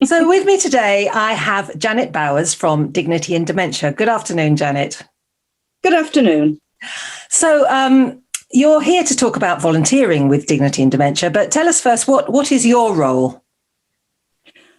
So with me today, I have Janet Bowers from Dignity in Dementia. Good afternoon, Janet. Good afternoon. So you're here to talk about volunteering with Dignity in Dementia, but tell us first, what is your role?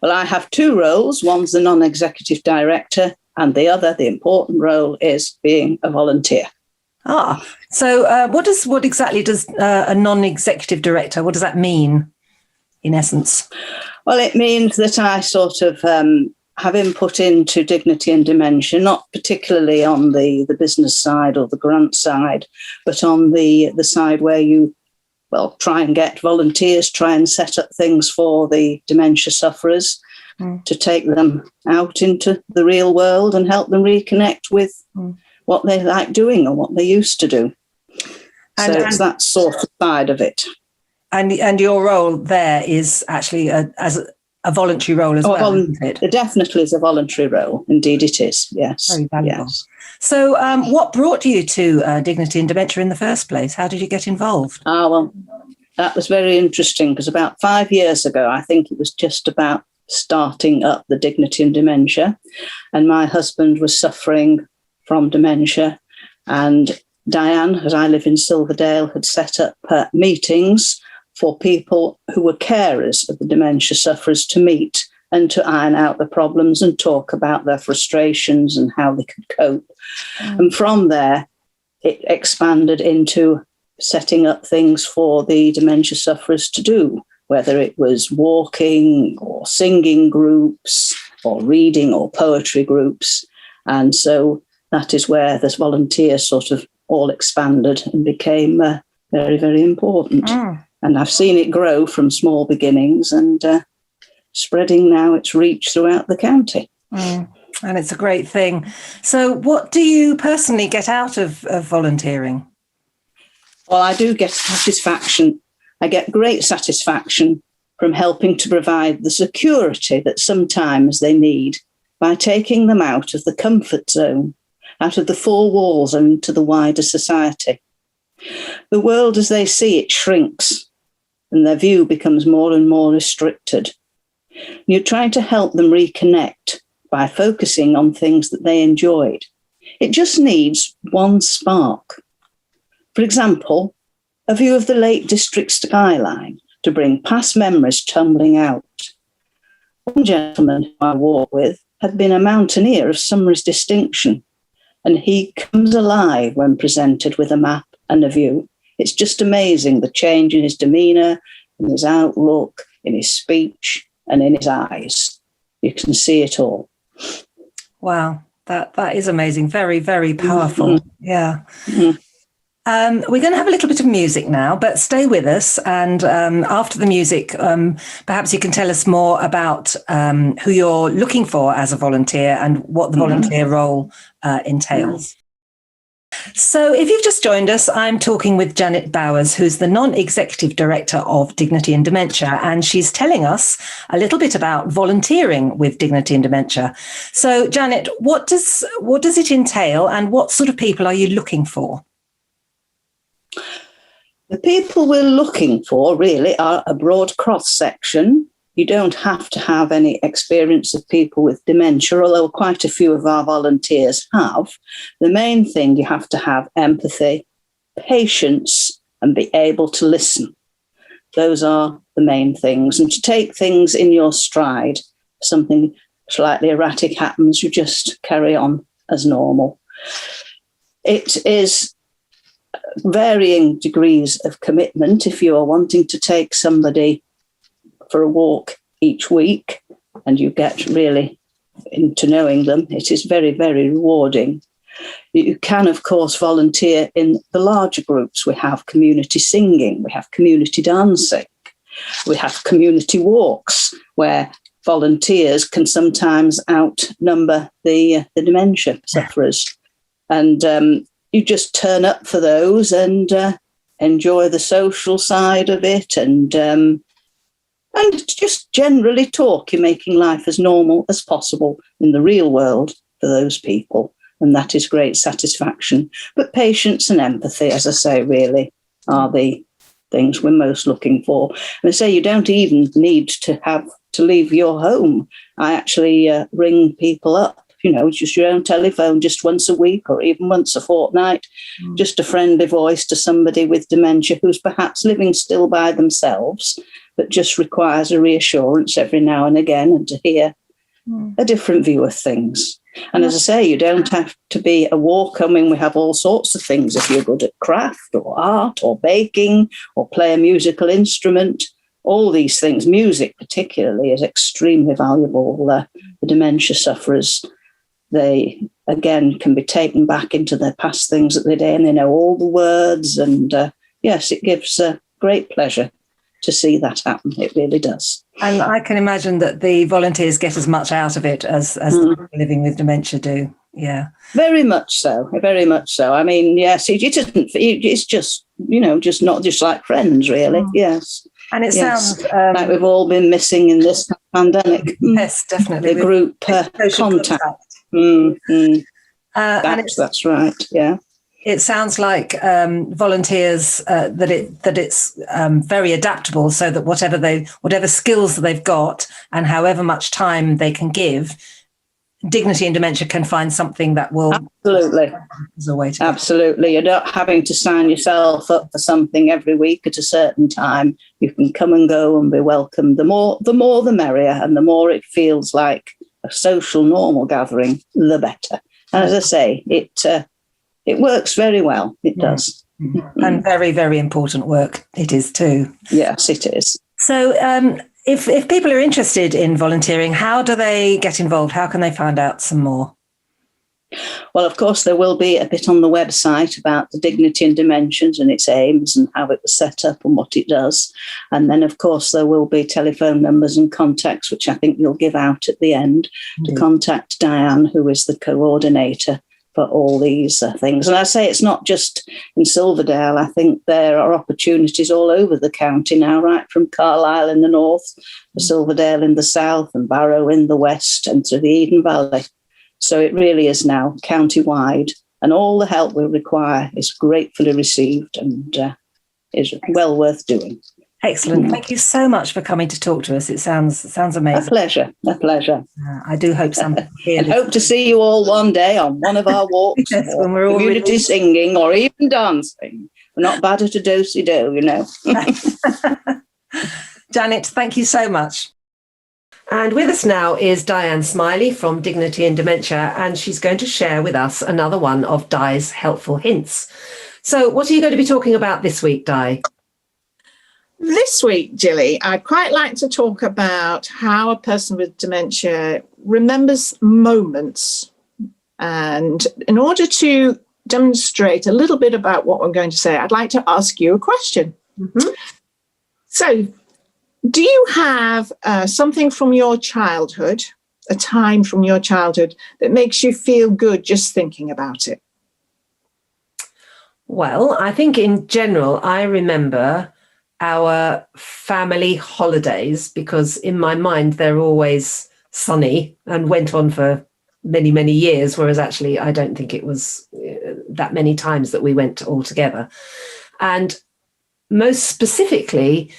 Well, I have two roles. One's the non-executive director, and the other, the important role, is being a volunteer. So what exactly does a non-executive director, what does that mean in essence? Well, it means that I sort of have input into Dignity and Dementia, not particularly on the business side or the grant side, but on the side where you, try and get volunteers, try and set up things for the dementia sufferers to take them out into the real world and help them reconnect with what they like doing or what they used to do. So it's that sort of side of it. And your role there is actually as a voluntary role as well, isn't it? It definitely is a voluntary role. Indeed it is, yes. Very valuable. Yes. So what brought you to Dignity in Dementia in the first place? How did you get involved? That was very interesting because about 5 years ago, I think it was just about starting up the Dignity in Dementia, and my husband was suffering from dementia, and Diane, as I live in Silverdale, had set up meetings for people who were carers of the dementia sufferers to meet and to iron out the problems and talk about their frustrations and how they could cope. And from there, it expanded into setting up things for the dementia sufferers to do, whether it was walking or singing groups or reading or poetry groups. And so that is where this volunteer sort of all expanded and became very, very important. And I've seen it grow from small beginnings and spreading now its reach throughout the county. And it's a great thing. So what do you personally get out of volunteering? Well, I do get satisfaction. I get great satisfaction from helping to provide the security that sometimes they need by taking them out of the comfort zone, out of the four walls and into the wider society. The world as they see it shrinks and their view becomes more and more restricted. You're trying to help them reconnect by focusing on things that they enjoyed. It just needs one spark. For example, a view of the Lake District skyline to bring past memories tumbling out. One gentleman who I walked with had been a mountaineer of Summer's distinction, and he comes alive when presented with a map and a view. It's just amazing, the change in his demeanour, in his outlook, in his speech, and in his eyes. You can see it all. Wow, that is amazing. Very, very powerful. Yeah. We're going to have a little bit of music now, but stay with us. And after the music, perhaps you can tell us more about who you're looking for as a volunteer and what the volunteer role entails. So if you've just joined us, I'm talking with Janet Bowers, who's the non-executive director of Dignity in Dementia, and she's telling us a little bit about volunteering with Dignity in Dementia. So Janet, what does it entail and what sort of people are you looking for? The people we're looking for really are a broad cross-section. You don't have to have any experience of people with dementia, although quite a few of our volunteers have. The main thing, you have to have empathy, patience, and be able to listen. Those are the main things. And to take things in your stride. If something slightly erratic happens, you just carry on as normal. It is varying degrees of commitment. If you are wanting to take somebody for a walk each week and you get really into knowing them, it is very, very rewarding. You can, of course, volunteer in the larger groups. We have community singing, we have community dancing, we have community walks where volunteers can sometimes outnumber the dementia sufferers. And you just turn up for those and enjoy the social side of it and just generally talk. You're making life as normal as possible in the real world for those people. And that is great satisfaction. But patience and empathy, as I say, really are the things we're most looking for. And I say you don't even need to to leave your home. I actually ring people up, just your own telephone, just once a week or even once a fortnight, just a friendly voice to somebody with dementia who's perhaps living still by themselves, but just requires a reassurance every now and again and to hear a different view of things. And as I say, you don't have to be a walker. I mean, we have all sorts of things if you're good at craft or art or baking or play a musical instrument. All these things, music particularly, is extremely valuable. The dementia sufferers, they, again, can be taken back into their past things that they did, and they know all the words. And yes, it gives great pleasure to see that happen. It really does. And I can imagine that the volunteers get as much out of it as the people living with dementia do. Yeah. Very much so. Very much so. I mean, yes, it isn't, it's just, just not just like friends, really. Yes. And it sounds like we've all been missing in this pandemic. Yes, definitely. The group contact. That's right. Yeah. It sounds like volunteers that it's very adaptable, so that whatever skills that they've got and however much time they can give, Dignity in Dementia can find something that will absolutely as a way to absolutely. You're not having to sign yourself up for something every week at a certain time. You can come and go and be welcome. The more the merrier, and the more it feels like a social normal gathering, the better. And as I say, it works very well. It does. And very, very important work it is too. Yes, it is. So if people are interested in volunteering, how do they get involved? How can they find out some more? Well, of course, there will be a bit on the website about the Dignity in Dimensions and its aims and how it was set up and what it does. And then, of course, there will be telephone numbers and contacts, which I think you'll give out at the end, to contact Diane, who is the coordinator for all these things. And I say it's not just in Silverdale. I think there are opportunities all over the county now, right from Carlisle in the north to Silverdale in the south and Barrow in the west and to the Eden Valley. So it really is now county-wide, and all the help we require is gratefully received and is well worth doing. Excellent. Thank you so much for coming to talk to us. It sounds amazing. A pleasure. I do hope something here. And hope to see you all one day on one of our walks, yes, when we're all community singing or even dancing. We're not bad at a do-si-do, Janet, thank you so much. And with us now is Diane Smillie from Dignity in Dementia, and she's going to share with us another one of Di's helpful hints. So what are you going to be talking about this week, Di? This week, Gilli, I'd quite like to talk about how a person with dementia remembers moments. And in order to demonstrate a little bit about what I'm going to say, I'd like to ask you a question. So, do you have something from your childhood, a time from your childhood, that makes you feel good just thinking about it? Well, I think in general, I remember our family holidays, because in my mind they're always sunny and went on for many, many years, whereas actually I don't think it was that many times that we went all together. And most specifically,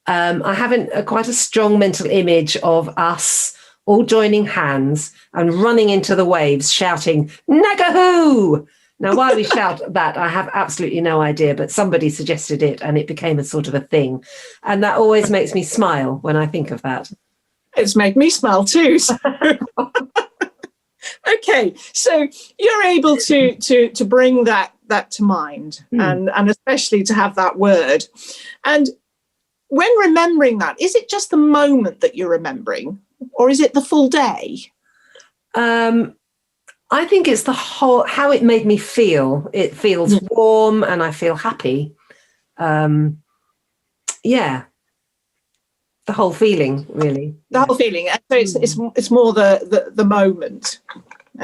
I have quite a strong mental image of us all joining hands and running into the waves shouting, "Nagahoo!" Now, why we shout that, I have absolutely no idea, but somebody suggested it and it became a sort of a thing. And that always makes me smile when I think of that. It's made me smile too. So. Okay, so you're able to bring that to mind and especially to have that word. And when remembering that, is it just the moment that you're remembering or is it the full day? I think it's the whole, how it made me feel. It feels warm and I feel happy. The whole feeling, really. The whole feeling. So it's more the moment.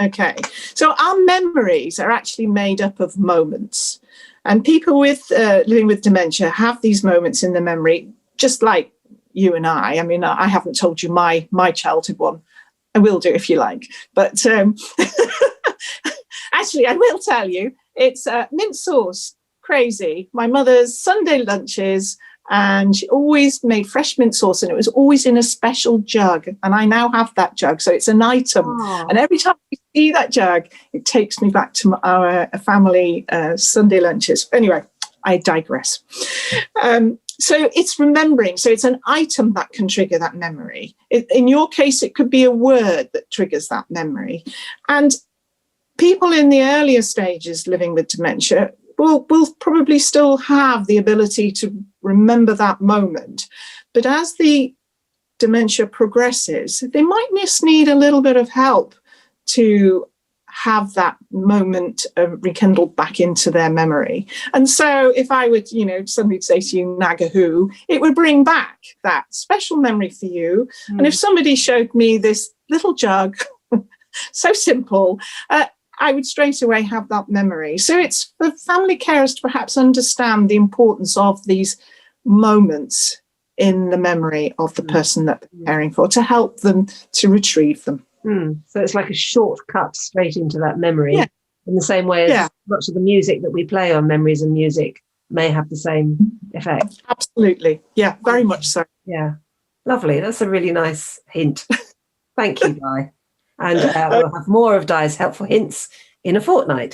Okay. So our memories are actually made up of moments. And people with living with dementia have these moments in their memory, just like you and I. I mean, I haven't told you my childhood one. I will do if you like. But actually, I will tell you, it's mint sauce, crazy. My mother's Sunday lunches, And she always made fresh mint sauce, and it was always in a special jug. And I now have that jug, so it's an item. Oh. And every time I see that jug, it takes me back to our family Sunday lunches. Anyway, I digress. So it's remembering. So it's an item that can trigger that memory. In your case, it could be a word that triggers that memory. And people in the earlier stages living with dementia will probably still have the ability to remember that moment. But as the dementia progresses, they might just need a little bit of help to have that moment rekindled back into their memory. And so if I would, suddenly say to you, Nagahoo, it would bring back that special memory for you. Mm. And if somebody showed me this little jug, so simple, I would straight away have that memory. So it's for family carers to perhaps understand the importance of these moments in the memory of the person that they're caring for, to help them to retrieve them. So it's like a shortcut straight into that memory, in the same way as much of the music that we play on Memories and Music may have the same effect. Absolutely. Yeah, very much so. Yeah. Lovely. That's a really nice hint. Thank you, Di. And we'll have more of Di's helpful hints in a fortnight.